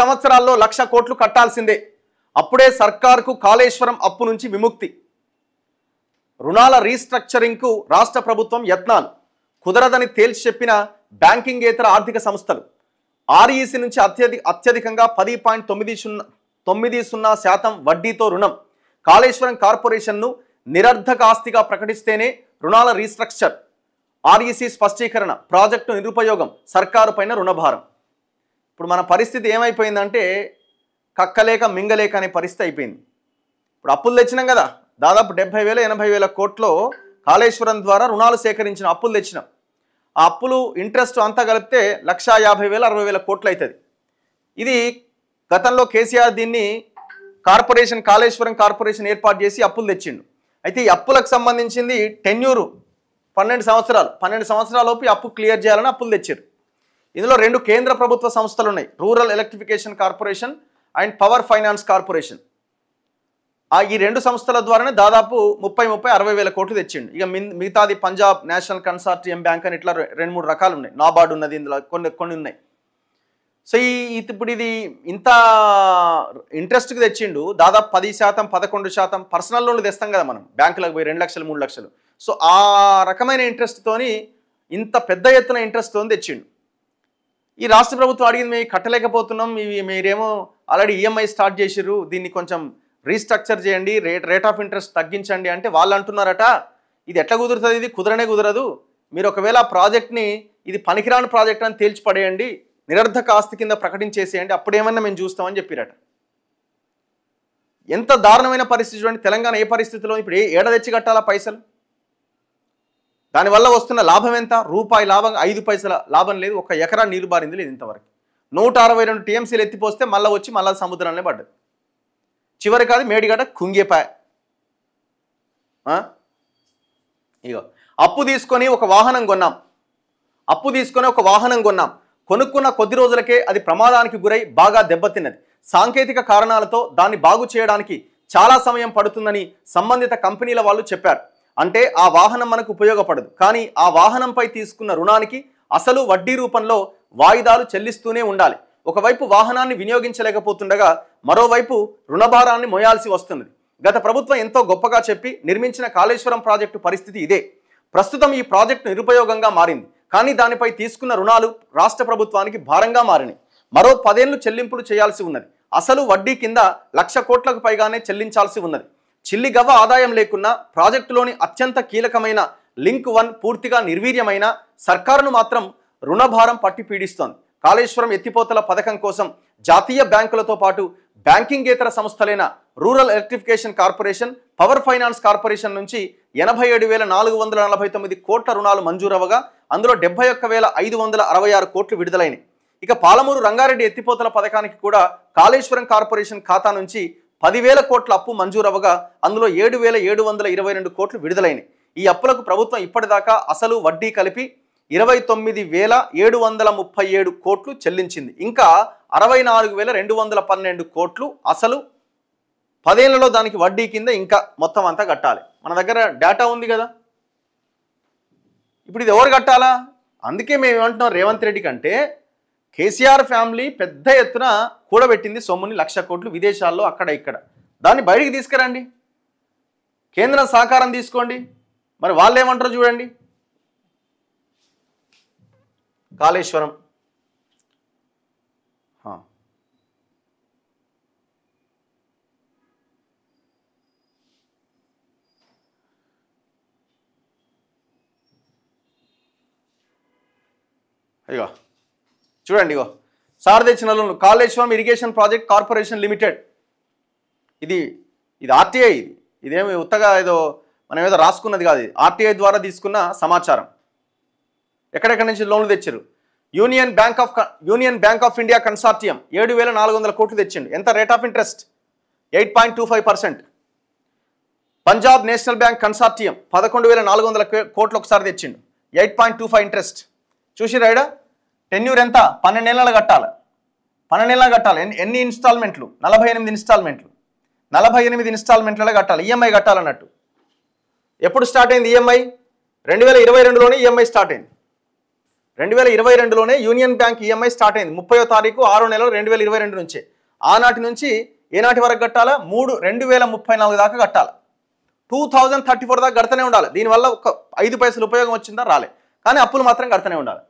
సంవత్సరాల్లో 1,00,000 కోట్లు కట్టాల్సిందే. అప్పుడే సర్కార్కు కాళేశ్వరం అప్పు నుంచి విముక్తి. రుణాల రీస్ట్రక్చరింగ్కు రాష్ట్ర ప్రభుత్వం యత్నాలు. కుదరదని తేల్చి చెప్పిన బ్యాంకింగేతర ఆర్థిక సంస్థలు. ఆర్ఈసీ నుంచి అత్యధికంగా 10.90% వడ్డీతో రుణం. కాళేశ్వరం కార్పొరేషన్ను నిరర్ధక ఆస్తిగా ప్రకటిస్తేనే రుణాల రీస్ట్రక్చర్. ఆర్ఈసీ స్పష్టీకరణ. ప్రాజెక్టు నిరుపయోగం, సర్కారు పైన రుణభారం. ఇప్పుడు మన పరిస్థితి ఏమైపోయిందంటే కక్కలేక మింగలేక అనే పరిస్థితి అయిపోయింది. ఇప్పుడు అప్పులు తెచ్చినాం కదా, దాదాపు 70,000-80,000 కోట్లు కాళేశ్వరం ద్వారా రుణాలు సేకరించిన అప్పులు తెచ్చినాం. ఆ అప్పులు ఇంట్రెస్ట్ అంతా కలిపితే 1,50,000-60,000 కోట్లు అవుతుంది. ఇది గతంలో కేసీఆర్ దీన్ని కాళేశ్వరం కార్పొరేషన్ ఏర్పాటు చేసి అప్పులు తెచ్చిండు. అయితే ఈ అప్పులకు సంబంధించింది టెన్యూరు 12 సంవత్సరాలు. 12 సంవత్సరాలలోపు అప్పు క్లియర్ చేయాలని అప్పులు తెచ్చారు. ఇందులో 2 కేంద్ర ప్రభుత్వ సంస్థలు ఉన్నాయి, rural electrification corporation and power finance corporation. ఈ 2 సంస్థల ద్వారానే దాదాపు 30,000-60,000 కోట్లు తెచ్చిండు. ఇక మిగతాది పంజాబ్ నేషనల్ కన్సార్టియం బ్యాంక్ అని ఇట్లా 2-3 రకాలు ఉన్నాయి. నాబార్డ్ ఉన్నది, ఇందులో కొన్ని ఉన్నాయి. సో ఇప్పుడు ఇది ఇంత ఇంట్రెస్ట్కి తెచ్చిండు. దాదాపు 10%, 11% పర్సనల్ లోన్లు తెస్తాం కదా మనం బ్యాంకులకు పోయి 2 లక్షలు 3 లక్షలు. సో ఆ రకమైన ఇంట్రెస్ట్తోని ఇంత పెద్ద ఎత్తున ఇంట్రెస్ట్తో తెచ్చిండు. ఈ రాష్ట్ర ప్రభుత్వం అడిగింది, మేము కట్టలేకపోతున్నాం, మీరేమో ఆల్రెడీ ఈఎంఐ స్టార్ట్ చేసిర్రు, దీన్ని కొంచెం రీస్ట్రక్చర్ చేయండి, రేట్ ఆఫ్ ఇంట్రెస్ట్ తగ్గించండి అంటే వాళ్ళు అంటున్నారట ఇది ఎట్లా కుదురుతుంది, ఇది కుదరనే కుదరదు, మీరు ఒకవేళ ఆ ప్రాజెక్ట్ని ఇది పనికిరాని ప్రాజెక్ట్ అని తేల్చి పడేయండి, నిరర్ధక ఆస్తి కింద ప్రకటించేసేయండి, అప్పుడేమన్నా మేము చూస్తామని చెప్పిరట. ఎంత దారుణమైన పరిస్థితి చూడండి. తెలంగాణ ఏ పరిస్థితిలో ఇప్పుడు ఏడ తెచ్చి కట్టాలా పైసలు? దానివల్ల వస్తున్న లాభం ఎంత? రూపాయి లాభం, 5 పైసల లాభం లేదు. 1 ఎకరా నీరు బారింది లేదు ఇంతవరకు. 162 టీఎంసీలు ఎత్తిపోస్తే మళ్ళీ వచ్చి మళ్ళీ సముద్రంలో పడ్డది. చివరి కాదు మేడిగడ్డ కుంగిపాయ. ఇగో అప్పు తీసుకొని ఒక వాహనం కొన్నాం. కొనుక్కున్న కొద్ది రోజులకే అది ప్రమాదానికి గురై బాగా దెబ్బతిన్నది. సాంకేతిక కారణాలతో దాన్ని బాగు చేయడానికి చాలా సమయం పడుతుందని సంబంధిత కంపెనీల వాళ్ళు చెప్పారు. అంటే ఆ వాహనం మనకు ఉపయోగపడదు, కానీ ఆ వాహనంపై తీసుకున్న రుణానికి అసలు వడ్డీ రూపంలో వాయిదాలు చెల్లిస్తూనే ఉండాలి. ఒకవైపు వాహనాన్ని వినియోగించలేకపోతుండగా మరోవైపు రుణభారాన్ని మోయాల్సి వస్తున్నది. గత ప్రభుత్వం ఎంతో గొప్పగా చెప్పి నిర్మించిన కాళేశ్వరం ప్రాజెక్టు పరిస్థితి ఇదే. ప్రస్తుతం ఈ ప్రాజెక్టు నిరుపయోగంగా మారింది, కానీ దానిపై తీసుకున్న రుణాలు రాష్ట్ర ప్రభుత్వానికి భారంగా మారినాయి. మరో 10 ఏళ్లు చెల్లింపులు చేయాల్సి ఉన్నది. అసలు వడ్డీ కింద 1,00,000 కోట్లకు పైగానే చెల్లించాల్సి ఉన్నది. చిల్లిగవ్వ ఆదాయం లేకున్నా ప్రాజెక్టులోని అత్యంత కీలకమైన లింక్ 1 పూర్తిగా నిర్వీర్యమైన సర్కారును మాత్రం రుణభారం పట్టి పీడిస్తోంది. కాళేశ్వరం ఎత్తిపోతల పథకం కోసం జాతీయ బ్యాంకులతో పాటు బ్యాంకింగేతర సంస్థలైన rural electrification corporation, power finance corporation నుంచి 87,449 కోట్ల రుణాలు మంజూరవగా అందులో 71,566 కోట్లు విడుదలైనవి. ఇక పాలమూరు రంగారెడ్డి ఎత్తిపోతల పథకానికి కూడా కాళేశ్వరం కార్పొరేషన్ ఖాతా నుంచి 10,000 కోట్ల అప్పు మంజూరవగా అందులో 7,722 కోట్లు విడుదలైనవి. ఈ అప్పులకు ప్రభుత్వం ఇప్పటిదాకా అసలు వడ్డీ కలిపి 29,737 కోట్లు చెల్లించింది. ఇంకా 64,212 కోట్లు అసలు 10 ఏళ్లలో దానికి వడ్డీ కింద ఇంకా మొత్తం అంతా కట్టాలి. మన దగ్గర డేటా ఉంది కదా. ఇప్పుడు ఇది ఎవరు కట్టాలా? అందుకే మేము ఏమంటున్నాం, రేవంత్ రెడ్డి కంటే కేసీఆర్ ఫ్యామిలీ పెద్ద ఎత్తున కూడబెట్టింది సొమ్ముని 1,00,000 కోట్లు విదేశాల్లో అక్కడ ఇక్కడ. దాన్ని బయటికి తీసుకురండి, కేంద్రం సహకారం తీసుకోండి. మరి వాళ్ళు ఏమంటారో చూడండి. కాళేశ్వరం ఇగో చూడండి, ఇగో సార్ తెచ్చిన లోన్లు. Kaleshwaram irrigation project corporation limited. ఇది ఆర్టీఐ. ఇదేమి ఉత్తగా ఏదో మనం ఏదో రాసుకున్నది కాదు. ఆర్టీఐ ద్వారా తీసుకున్న సమాచారం. ఎక్కడెక్కడి నుంచి లోన్లు తెచ్చారు? Union bank of India consortium 7,400 కోట్లు తెచ్చిండు. ఎంత rate of interest? 8.25%. Punjab national bank consortium 11,400 కోట్లు ఒకసారి తెచ్చిండు, 8.25 ఇంట్రెస్ట్. చూసిరాయిడా టెన్యూర్ ఎంత? 12 ఏళ్ళ కట్టాలి. 12 ఏళ్ళ కట్టాలి. ఎన్ని ఇన్స్టాల్మెంట్లు? 48 ఇన్స్టాల్మెంట్లు. 48 ఇన్స్టాల్మెంట్లలో కట్టాలి. ఈఎంఐ కట్టాలన్నట్టు. ఎప్పుడు స్టార్ట్ అయింది ఈఎంఐ? 2022లోనే ఈఎంఐ స్టార్ట్ అయింది. 2022లోనే యూనియన్ బ్యాంక్ ఈఎంఐ స్టార్ట్ అయింది 30వ తారీఖు 6వ నెల 2022 నుంచే. ఆనాటి నుంచి ఏనాటి వరకు కట్టాలా? 2034 దాకా కట్టాలి. 2034 దాకా కడతనే ఉండాలి. దీనివల్ల ఒక 5 పైసలు ఉపయోగం వచ్చిందా? రాలే. కానీ అప్పులు మాత్రం కడతనే ఉండాలి.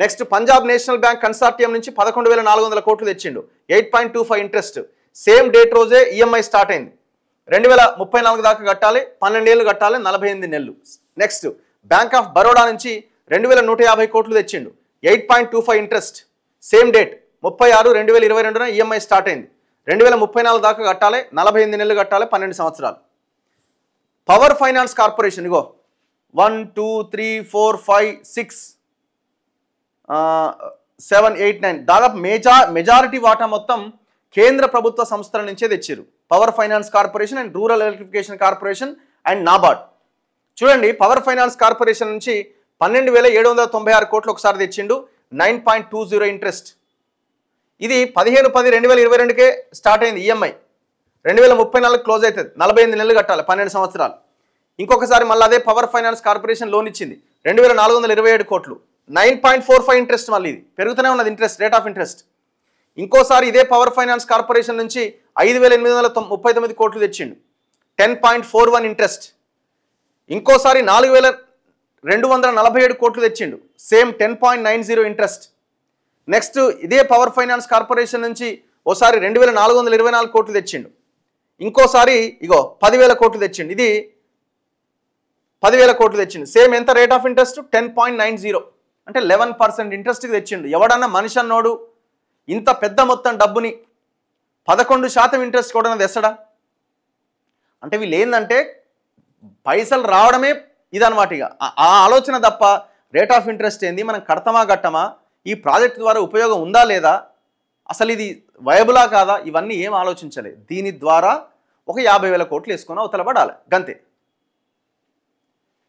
Next Punjab national bank consortium నుంచి 11,400 కోట్లు తెచ్చిండు. 8.25 ఇంట్రెస్ట్. సేమ్ డేట్ రోజే ఈఎంఐ స్టార్ట్ అయింది. 2034 దాకా కట్టాలి, 12 ఏళ్ళు కట్టాలి, 48 నెలలు. నెక్స్ట్ బ్యాంక్ ఆఫ్ బరోడా నుంచి 2,150 కోట్లు తెచ్చిండు. 8.25 interest. Same date 36/2022 EMI start అయింది. 2034 దాకా కట్టాలి, 48 నెలలు కట్టాలి, 12 సంవత్సరాలు. పవర్ ఫైనాన్స్ కార్పొరేషన్ ఇగో 1 2 3 4 5 6 7 8 9 దాదాపు మెజారిటీ వాటా మొత్తం కేంద్ర ప్రభుత్వ సంస్థల నుంచే తెచ్చారు. Power finance corporation and rural electrification corporation and NABARD. చూడండి, పవర్ ఫైనాన్స్ కార్పొరేషన్ నుంచి 12,796 కోట్లు ఒకసారి తెచ్చిండు. 9.20 ఇంట్రెస్ట్. ఇది 15/10/2022కే స్టార్ట్ అయింది ఈఎంఐ. 2034 క్లోజ్ అవుతుంది. 48 నెలలు కట్టాలి, 12 సంవత్సరాలు. ఇంకొకసారి మళ్ళీ అదే పవర్ ఫైనాన్స్ కార్పొరేషన్ లోన్ ఇచ్చింది 2,427 కోట్లు. 9.45 ఇంట్రెస్ట్. మళ్ళీ ఇది పెరుగుతూనే ఉన్నది ఇంట్రెస్ట్, రేట్ ఆఫ్ ఇంట్రెస్ట్. ఇంకోసారి ఇదే పవర్ ఫైనాన్స్ కార్పొరేషన్ నుంచి 5,839 కోట్లు తెచ్చిండు. 10.41 ఇంట్రెస్ట్. ఇంకోసారి 4,247 కోట్లు తెచ్చిండు. Same 10.90 interest. నెక్స్ట్ ఇదే పవర్ ఫైనాన్స్ కార్పొరేషన్ నుంచి ఓసారి 2,424 కోట్లు తెచ్చిండు. ఇంకోసారి ఇగో 10,000 కోట్లు తెచ్చిండు. ఇది 10,000 కోట్లు తెచ్చిండు. సేమ్ ఎంత రేట్ ఆఫ్ ఇంట్రెస్ట్? 10.90. అంటే 11% ఇంట్రెస్ట్కి తెచ్చిండు. ఎవడన్నా మనిషి అన్నోడు ఇంత పెద్ద మొత్తం డబ్బుని 11% ఇంట్రెస్ట్ కూడా తెస్తాడా? అంటే వీళ్ళు ఏంటంటే పైసలు రావడమే ఇదనమాట. ఇక ఆ ఆలోచన తప్ప రేట్ ఆఫ్ ఇంట్రెస్ట్ ఏంది, మనం కడతామా కట్టమా, ఈ ప్రాజెక్ట్ ద్వారా ఉపయోగం ఉందా లేదా, అసలు ఇది వయబులా కాదా, ఇవన్నీ ఏం ఆలోచించలేదు. దీని ద్వారా ఒక 50,000 కోట్లు వేసుకొని అవతల పడాలి గంతే.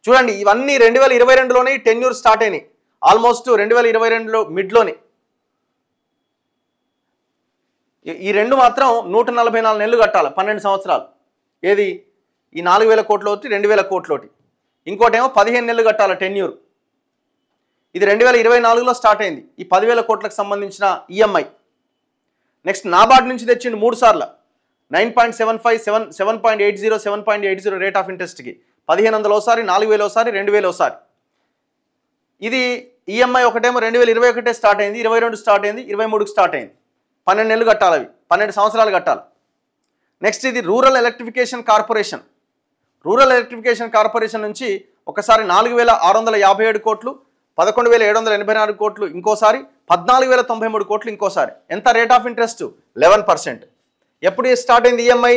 చూడండి, ఇవన్నీ 2022లోనే టెన్యూర్ స్టార్ట్ అయినాయి. ఆల్మోస్ట్ 2022లో మిడ్లోనే. ఈ రెండు మాత్రం 144 నెలలు కట్టాలి, 12 సంవత్సరాలు. ఏది ఈ 4,000 కోట్లు ఒకటి, 2,000 కోట్లు ఒకటి. ఇంకోటేమో 15 నెలలు కట్టాలి టెన్యూర్. ఇది 2024లో స్టార్ట్ అయింది ఈ 10,000 కోట్లకు సంబంధించిన ఈఎంఐ. నెక్స్ట్ నాబార్డ్ నుంచి తెచ్చిండు 3 సార్లు 9.75 7.80 7.80 రేట్ ఆఫ్ ఇంట్రెస్ట్కి. 1,500 ఒకసారి, 4,000 ఒకసారి, 2,000 ఒకసారి. ఇది ఈఎంఐ ఒకటేమో 2021 స్టార్ట్ అయింది, 22 స్టార్ట్ అయింది, 23కి స్టార్ట్ అయింది. 12 నెలలు కట్టాలి, అవి 12 సంవత్సరాలు కట్టాలి. నెక్స్ట్ ఇది rural electrification corporation. Rural electrification corporation నుంచి ఒకసారి 4,657 కోట్లు, 11,784 కోట్లు ఇంకోసారి, 14,093 కోట్లు ఇంకోసారి. ఎంత రేట్ ఆఫ్ ఇంట్రెస్ట్? 11%. ఎప్పుడు స్టార్ట్ అయింది ఈఎంఐ?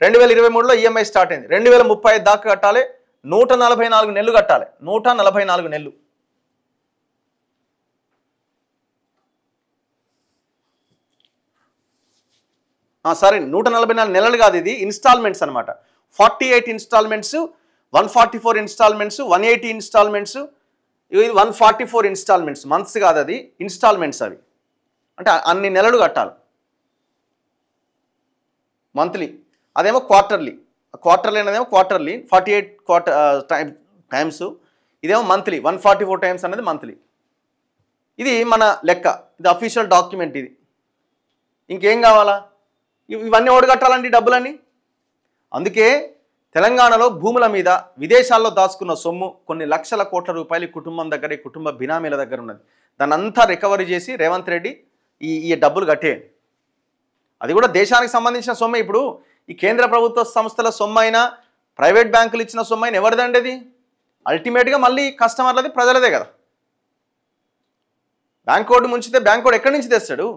2023లో ఈఎంఐ స్టార్ట్ అయింది. 2035 దాకా కట్టాలి, 144 నెలలు కట్టాలి, 144 నెలలు. సారీ, 144 నెలలు కాదు, ఇది ఇన్స్టాల్మెంట్స్ అనమాట. 48 ఇన్స్టాల్మెంట్స్, 144 ఇన్స్టాల్మెంట్స్, 180 ఇన్స్టాల్మెంట్స్, ఇది 144 ఇన్స్టాల్మెంట్స్. మంత్స్ కాదు, అది ఇన్స్టాల్మెంట్స్. అవి అంటే అన్ని నెలలు కట్టాలి మంత్లీ. అదేమో క్వార్టర్లీ. క్వార్టర్లీ అనేదేమో క్వార్టర్లీ 48 టైమ్స్. ఇదేమో మంత్లీ 144 టైమ్స్ అనేది మంత్లీ. ఇది మన లెక్క, ఇది అఫీషియల్ డాక్యుమెంట్. ఇది ఇంకేం కావాలా? ఇవన్నీ ఓడగట్టాలండి డబ్బులన్నీ. అందుకే తెలంగాణలో భూముల మీద విదేశాల్లో దాచుకున్న సొమ్ము కొన్ని లక్షల కోట్ల రూపాయలు కుటుంబం దగ్గర, కుటుంబ బినామీల దగ్గర ఉన్నది. దాన్ని అంతా రికవరీ చేసి రేవంత్ రెడ్డి ఈ డబ్బులు కట్టేయండి. అది కూడా దేశానికి సంబంధించిన సొమ్మే. ఇప్పుడు ఈ కేంద్ర ప్రభుత్వ సంస్థల సొమ్ము అయినా, ప్రైవేట్ బ్యాంకులు ఇచ్చిన సొమ్ము అయినా ఎవరిదండి అది? అల్టిమేట్గా మళ్ళీ కస్టమర్లది, ప్రజలదే కదా. బ్యాంక్ కోడ్ ముంచితే బ్యాంక్ కోడ్ ఎక్కడి నుంచి తెస్తాడు?